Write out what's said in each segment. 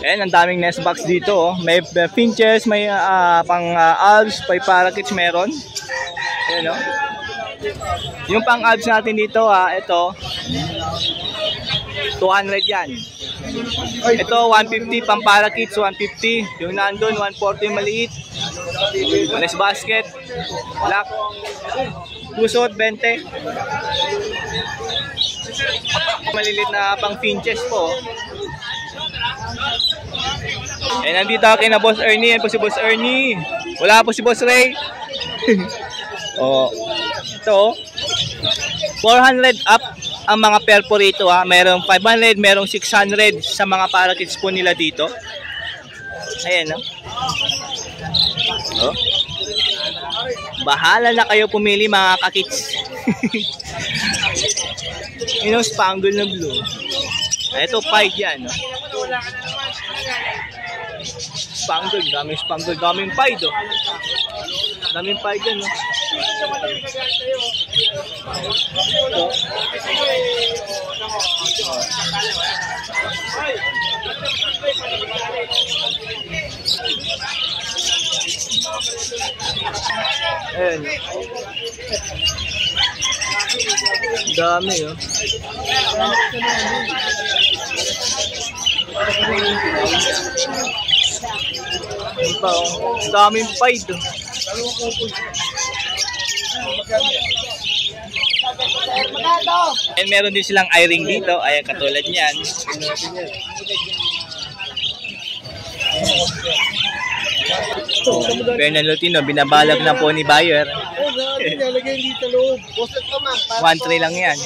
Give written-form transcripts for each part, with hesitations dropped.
Ayan, ang daming nest box dito. Oh. May finches, may pang alps, may parakeets meron. Ayan, oh. Yung pang alps natin dito, ito, 200 yan. Ito, 150, pang parakeets, 150. Yung nandun, 140 maliit. Nest basket, black. Pusot, 20. Malilit na pang finches po. Eh, nandito ako na Boss Ernie. Yan po si Boss Ernie. Wala po si Boss Ray. Oh. Ito, 400 up ang mga pair po rito. Merong 500, merong 600 sa mga parakeets po nila dito. Ayan, no? Oh. Bahala na kayo pumili mga kakits. Yun yung spangle na blue. Ito, pied yan. No? Spangle, daming spangle, daming pied. Oh. Daming pied yan. No? Ayan. Dami, oh. Ito, daming pied, oh. And meron din silang eye-ring dito. Ayan, katulad niyan. Bernal Lutino, binabalag na po ni buyer. 1.3 lang yan.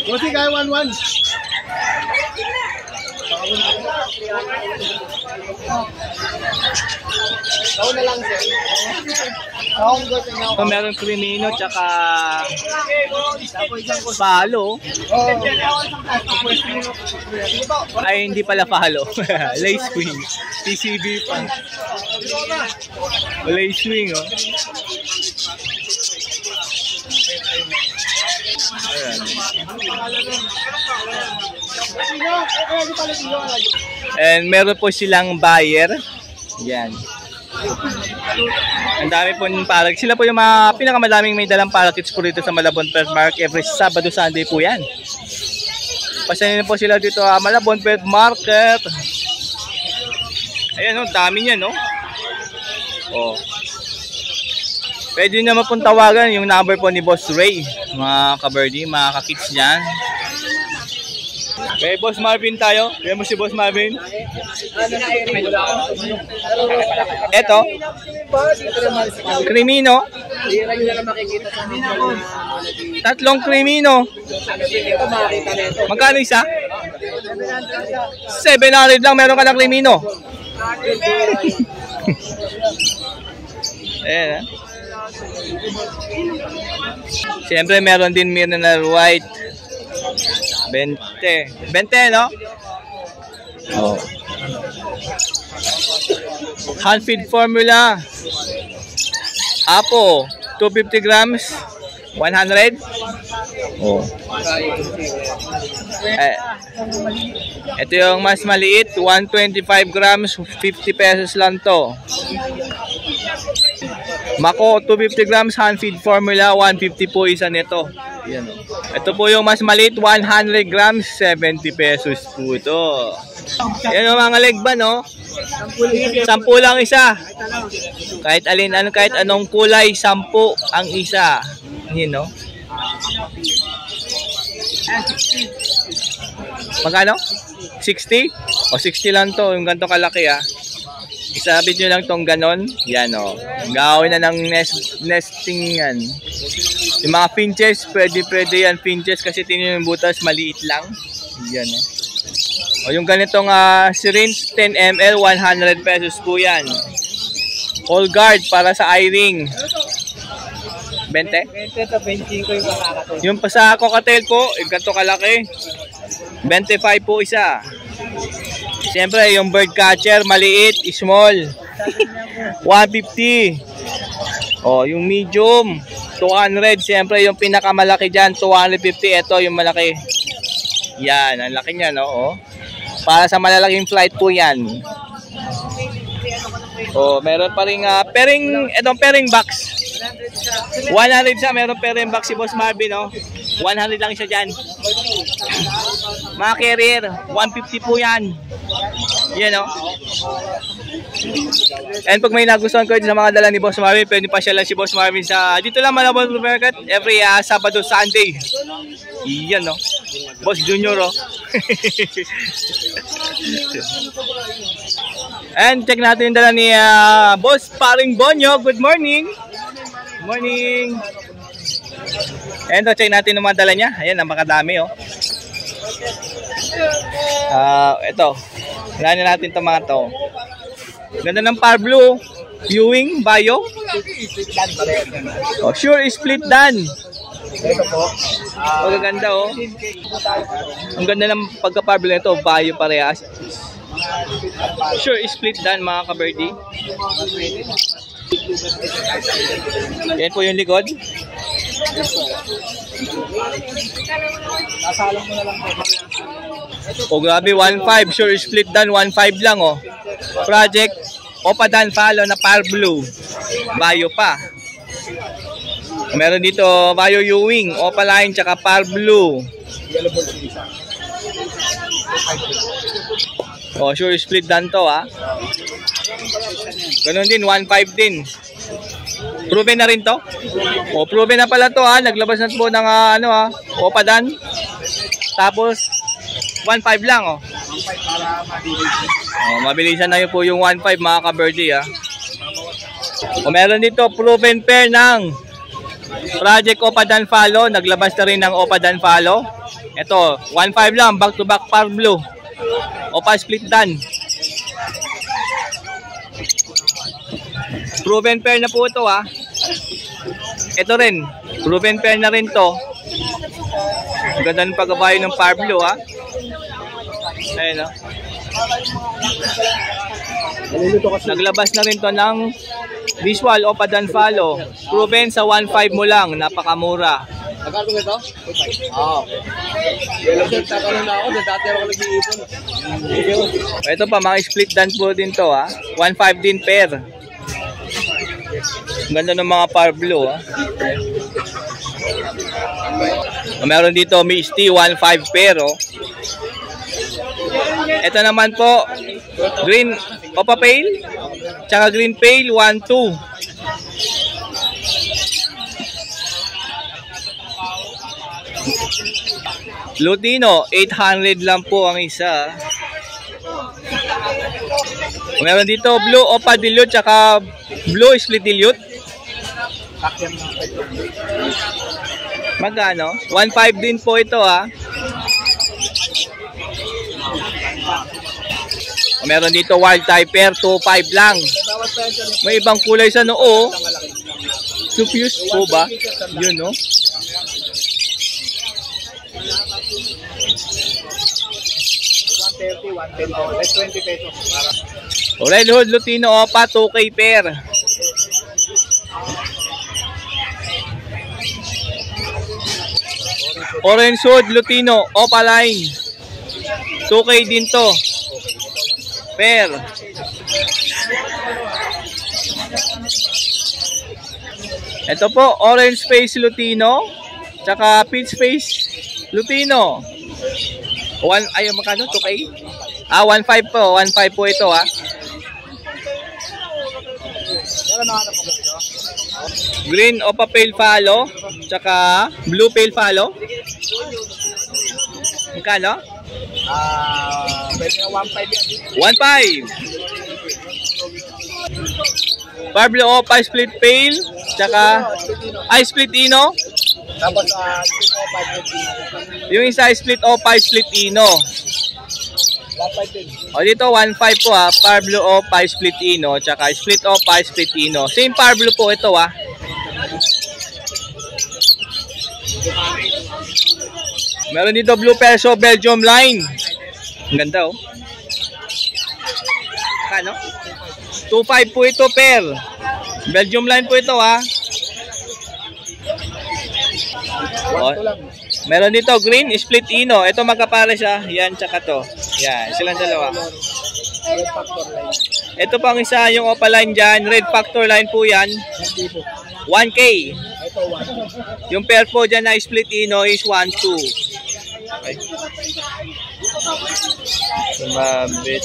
Kasi kaya 1-1. Na lang sir. So, meron crimino tsaka palo. Ay, hindi pala palo. Lace wing. TCB pa. Lace wing, oh. Ayan. And meron po silang buyer. Yan. Ang dami po ng parakeets. Sila po yung mga pinakamadaming may dalang parakeets po dito sa Malabon Pet Market. Every Sabado, Sunday po yan. Pasanin po sila dito sa Malabon Pet Market. Ayan, oh, dami niyan, no? Oh. Pwede nyo naman pong tawagan yung number po ni Boss Ray. Mga kabirdie, mga kakits dyan. Okay, Boss Marvin tayo. Kaya mo si Boss Marvin. Eto. Crimino. Tatlong crimino. Magkano isa? 700 lang meron ka ng crimino. Ayan. Siyempre meron din mineral white. 20. 20, no? Oh. Hand feed formula. Apo, 250 grams, 100. Oh. Ito yung mas maliit, 125 grams, 50 pesos lang to. Mako, 250 grams, hand feed formula, 150 po isa nito. Yan. Ito po yung mas maliit, 100 grams, 70 pesos po ito. Yan yung mga legba, no? 10 lang isa. Kahit alin, kahit anong kulay, 10 ang isa. Yan, no? Magkano? 60? O 60 lang to, yung ganito kalaki, ah. Isabit nyo lang tong ganon. Yan, o. Gawin na ng nesting yan. Yung mga pinches, pwede yan pinches kasi tingnan yung butas, maliit lang. Yan, o. O yung ganitong syringe, 10 ml, 100 pesos po yan. Whole guard para sa eye-ring. 20? 20 to 25 yung pakakato. Yung pa sa cocktail po, yung ganito kalaki. 25 po isa. Siyempre, yung bird catcher, maliit, small. 150. Oh, yung medium, 200. Siyempre, yung pinakamalaki dyan, 250. Ito, yung malaki. Yan, ang laki niya, no? Oh. Para sa malalaking flight po yan. Oh, meron pa rin pairing, itong pairing box. 100 siya, meron pairing box si Boss Marvin, no? 100 lang siya dyan. Mga carrier, 150 po yan. Yan, no? And pag may nagustuhan ko sa mga dala ni Boss Marvin, pwede pa siya lang si Boss Marvin sa dito lang Malabon Market every Sabado, Sunday. Yan, no? Boss Junior, oh. And check natin yung dala ni Boss Paring Bonyo. Good morning. Good morning. And check natin yung mga dala niya. Ayan, napakadami, oh. Ito. Tingnan natin itong mga to. Ganda ng Par Blue. Viewing, bio. Oh, sure, split dan. Ito po. Magaganda, oh. Ang ganda ng pagka-Par Blue nito. Bio parehas. Sure, split dan, mga ka-birdie. Yan po yung likod. Sasalang mo na lang po. Oh, grabe, 1.5. Sure, split dan, 1.5 lang, oh. Project Opadan Follow na Par Blue. Bio pa. Meron dito Bio Ewing, Opaline, tsaka Par Blue. Oh, sure, split dan to, ah. Ganun din, 1.5 din. Proven na rin to? Oh, proven na pala to, ah. Naglabas na po ng Opadan. Tapos 1.5 lang, oh. Oh, mabilisan na yun po yung 1.5, mga ka-birdie, ah. O, meron dito proven pair ng Project Opadan Follow. Naglabas na rin ng Opadan Follow. Ito, 1.5 lang, back to back Par Blue. Opa split dan. Proven pair na po ito, ah. Ito rin, proven pair na rin to. Ganda ng pagbabayo ng Par Blue, ah. Ayun, oh. Naglabas na rin to ng visual Opadan Follow. Proven sa 1.5 mo lang, napakamura. Nagkano ito? Oo. Yellow shirt, tatanong na ako. Dati ako nag-iipon. Ito pa, mga split dan po din to, ah. 1.5 din pair. Ganda ng mga Par Blue, ah. Meron dito Misty 1.5 pair, oh. Ito naman po, green Opa Pale, tsaka green Pale 1.2. Lutino 800 lang po ang isa. Meron dito blue Opa Dilute tsaka blue split dilute. Magkano? 1.5 din po ito, ah. Meron dito wild type pair, 2.5 lang. May ibang kulay sa noo. Suffused po ba? Yun, no? Red Hood Lutino Opa, 2K pair. Orange Hood Lutino Opa line, 2K din to. Pair. Ito po, Orange Face Lutino, tsaka Peach Face Lutino. Ayaw makano, 2K? 1.5 po, 1.5 po ito, ah. Green Opa Pale Follow, tsaka Blue Pale Follow. Magkano? 1.5 yan. 1.5. Par Blue Opa Split Pale, tsaka Split Ino. Tapos, Yung isa Split Opa Split Ino. 1.5 din. O dito 1.5 po, ha. Par Blue Opa Split Ino, tsaka Split Opa Split Ino. Same Par Blue po ito, ha. Meron dito Blue Perso Belgium line. Ang ganda, oh. Magkano? 2.5 po ito per. Belgium line po ito ha. Oh, meron dito green split ino. Ito magkapare siya. Yan tsaka to. Yan, silang dalawa. Ito pang isa yung opaline dyan. Red factor line po yan. 1K. Yung pair po dyan na split ino is 1.2. Okay. Sumabit.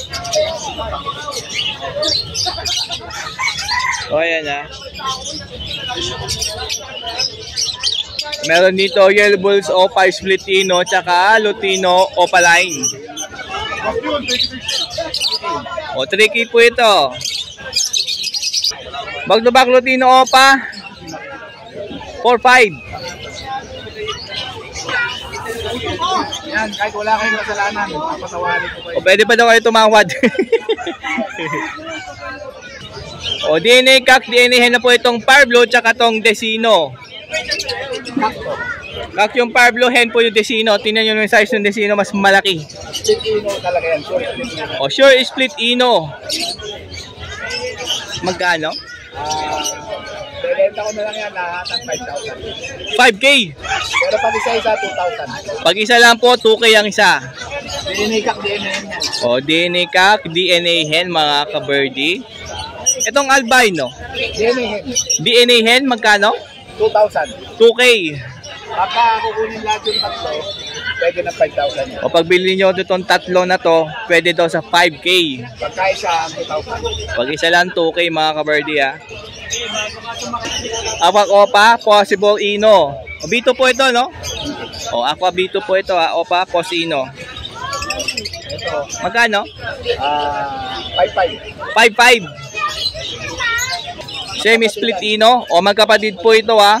O ayan ha. Meron dito Yellow Bulls Opa split ino tsaka Lutino opaline. O 3K po ito. Back to back Lutino Opa 4.5. Yan, kahit wala kayong kasalanan, papatawarin ko kayo. O pwede pa daw kayo tumawad. O DNA Kak, DNA hen na po itong Parblo tsaka tong Desino. Kak yung Parblo hen po yung Desino. Tingnan nyo yung size ng Desino, mas malaki. Split ino talaga yan, sure. O sure split ino. Magkano? Bebenta ko na lang yan lahat ng 5,000. 5K. Pero pag isa-isa, 2,000. Pag isa lang po, 2K ang isa. DNA Kak, DNA yan. O DNA Kak, DNA hen mga ka-birdie. Itong albino. DNA hen. DNA hen, magkano? 2,000. 2K. Pagka kukunin lahat yung tatlo, pwede na 5,000 yan. O pag bilhin nyo itong tatlo na to, pwede daw sa 5K. Pagka isa, 2,000. Pag isa lang 2K mga ka-birdie ha. Aqua Opa, possible ino. O Bito po ito no? O Aqua Bito po ito ha. Opa, pos ino. Ito, Magkano? 5,500. 5.5. Semi-split ino. O magkapatid po ito ha.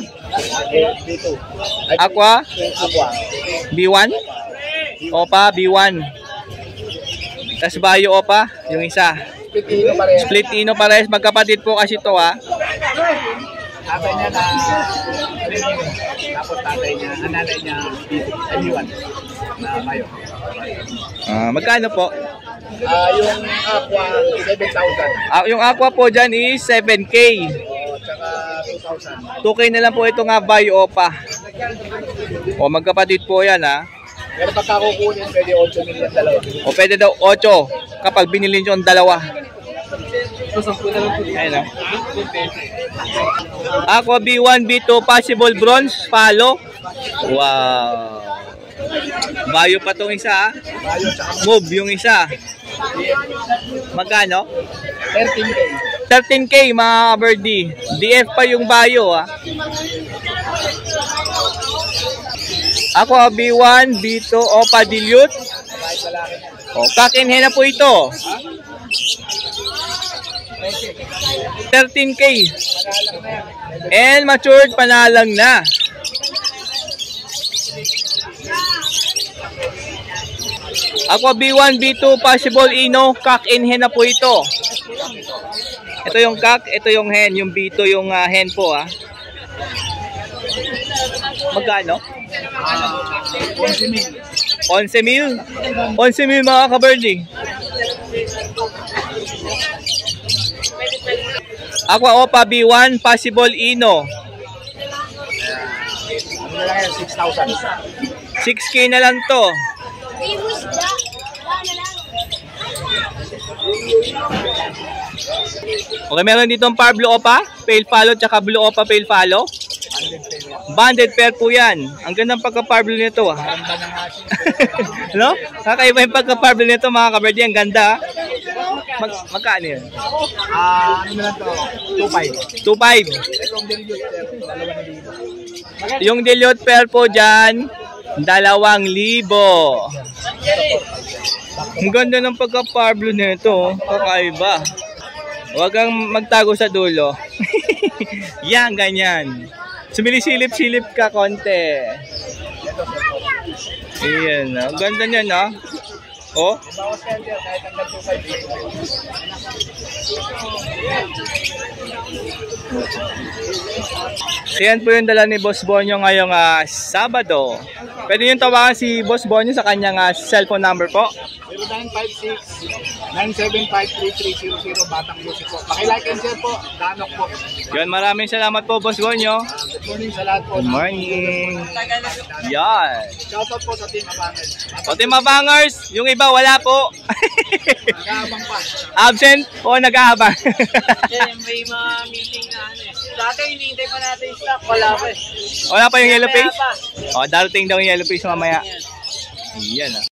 B2. Aqua, Aqua. B1. Opa, B1. Tas Bayo Opa, yung isa. Split ino pa rin. Split ino pares. Magkapatid po kasi ito ha. Tatay niya na tapos tatay niya, nanay niya B1 na mayo. Magkano po? Yung Aqua 7,000. Yung Aqua po dyan is 7K. Tsaka 2,000. 2K na lang po ito nga Bayo Opa. O magkapatid po yan ha. Pero pagka kukunin, pwede 8 million dalawa. O pwede daw 8 kapag binili nyo ang dalawa. Ayun o. Aqua B1, B2, possible bronze, follow. Wow. Bayo pa tong isa ha. Mayo tsaka Move yung isa. Magkano? 13K. 13K mga birdie. DF pa yung Bayo ha. Aqua B1, B2, Opa Dilute. O, kakinhe na po ito. 13K. And matured panalang na. Aqua B1, B2, possible ino, kak in hen na po ito. Ito yung kak, ito yung hen, yung B2 yung hen po ha. Magkano? 11 mil. 11 mil mga ka-birdie. Aqua Opa B1, possible ino. Ano na lang yan, 6,000. 6K na lang to. Okay, meron dito ang Parblo Opa, pale follow, tsaka Blue Opa pale follow. Banded pair po yan. Ang gandang pagka-Parblo nito ha. No? Kakaiba yung pagka-Parblo nito mga ka-birdie. Ang ganda ha. Magkano yun? Ano na lang to? 2,500. 2.5. Yung dilute pair po dyan, 2,000. Ang ganda ng pagka-Parblo nito. Kakaiba. Huwag kang magtago sa dulo. Yan, ganyan. Sumilisilip-silip ka konti. Ayan. Ang ganda niya na. Oh. Yan po yung dala ni Boss Bonyo ngayong Sabado. Pwede nyo tawagan si Boss Bonyo sa kanyang cellphone number po. 0956-999-999. 0917-533-00 Batang Lucy po. Paki-like and share po. Danok po. Yun, maraming salamat po, Boss Gonyo. Good morning sa lahat po. Good morning. Yan. Shoutout po sa Team Abangers. O, Team Abangers, yung iba wala po. Nag-aabang pa. Absent o nag-aabang. May mga meeting na ano eh. Dati hinihintay pa natin yung stock, wala pa eh. Wala pa yung yellow Kaya face? pa. O, darating daw yung yellow face mamaya. Yan ah.